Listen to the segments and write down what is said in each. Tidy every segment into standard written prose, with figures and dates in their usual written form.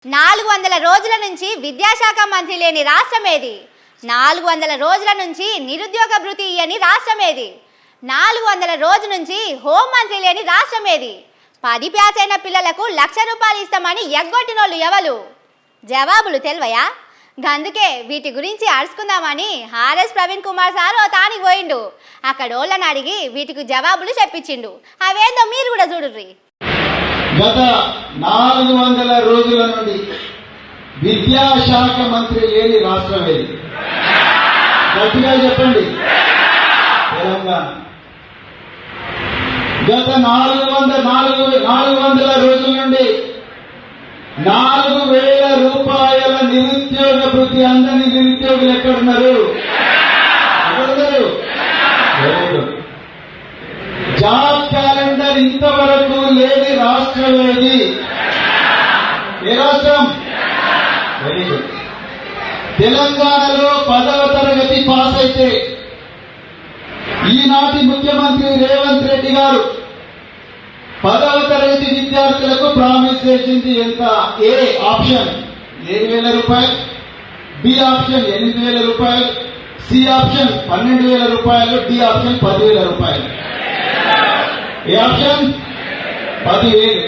400 రోజుల నుంచి విద్యాశాఖ మంత్రి లేని రాష్ట్రం ఏది? 400 రోజుల నుంచి నిరుద్యోగ భృతి ఇయ్యని రాష్ట్రం ఏది? 400 రోజుల నుంచి హోం మంత్రి లేని రాష్ట్రం ఏది? 10 పాస్ అయిన పిల్లలకు 1,00,000 రూపాయలు ఇస్తామని ఎగ్గొట్టినోళ్ళు ఎవరు? జవాబులు తెల్వయా? గందుకే వీటి గురించి అడుచుకుందామని ఆర్ఎస్ ప్రవీణ్ కుమార్ సార్ ఓ తానికి పోయిండు. అక్కడోళ్ళని అడిగి వీటికి జవాబులు చెప్పించిండు. అవేందో మీరు కూడా చూడుర్రి. గత 400 రోజుల నుండి విద్యాశాఖ మంత్రి లేని రాష్ట్రం ఏది? గట్టిగా చెప్పండి. తెలంగాణ. గత 400 రోజుల నుండి 4,000 రూపాయల నిరుద్యోగ భృతి అందని నిరుద్యోగులు ఎక్కడున్నారు? జాబ్ క్యాలెండర్ ఇంతవరకు లేని రాష్ట్రం ఏది? ఏ రాష్ట్రం? Very good. తెలంగాణలో 10వ తరగతి పాస్ అయితే ఈనాటి ముఖ్యమంత్రి రేవంత్ రెడ్డి గారు 10వ తరగతి విద్యార్థులకు ప్రామిస్ చేసింది ఎంత? ఏ ఆప్షన్ 7,000 రూపాయలు, బి ఆప్షన్ 8,000 రూపాయలు, సి ఆప్షన్ 12,000 రూపాయలు, డి ఆప్షన్ 10,000 రూపాయలు. ఏ ఆప్షన్? 10,000.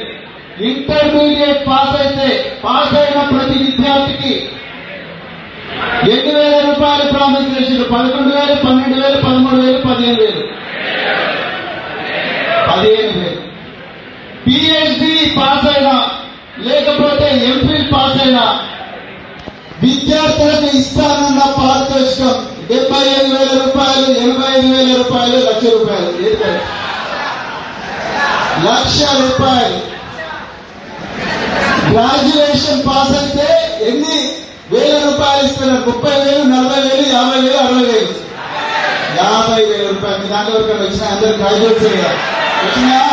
ఇంటర్మీడియట్ పాస్ అయితే పాస్ అయిన ప్రతి విద్యార్థికి 8,000 రూపాయలు ప్రామిస్ చేసిండు. 11,000, 12,000, 13,000, 15,000. 15,000. పిహెచ్డి పాస్ అయినా లేకపోతే ఎంఫిల్ పాస్ అయినా విద్యార్థులకు ఇస్తానన్న పారితోషికం 75,000 రూపాయలు, 85,000 రూపాయలు, 1,00,000 రూపాయలు. 1,00,000 రూపాయలు. గ్రాడ్యుయేషన్ పాస్ అయితే ఎన్ని వేల రూపాయలు ఇస్తున్నారు? 30,000, 40,000, 50,000, 60,000. 50,000 రూపాయలు. మీ దాంట్లో వరకు వచ్చిన అందరూ గ్రాడ్యుయేట్స్ వచ్చినాయా?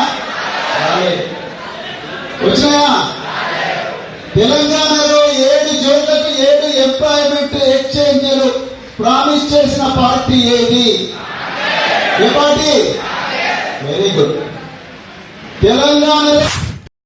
వచ్చినాయా? తెలంగాణలో 7 జోన్లకు 7 ఎంప్లాయ్మెంట్ ఎక్స్చేంజ్లు ప్రామిస్ చేసిన పార్టీ ఏది? ఏ పార్టీ? Very good. తెలంగాణలో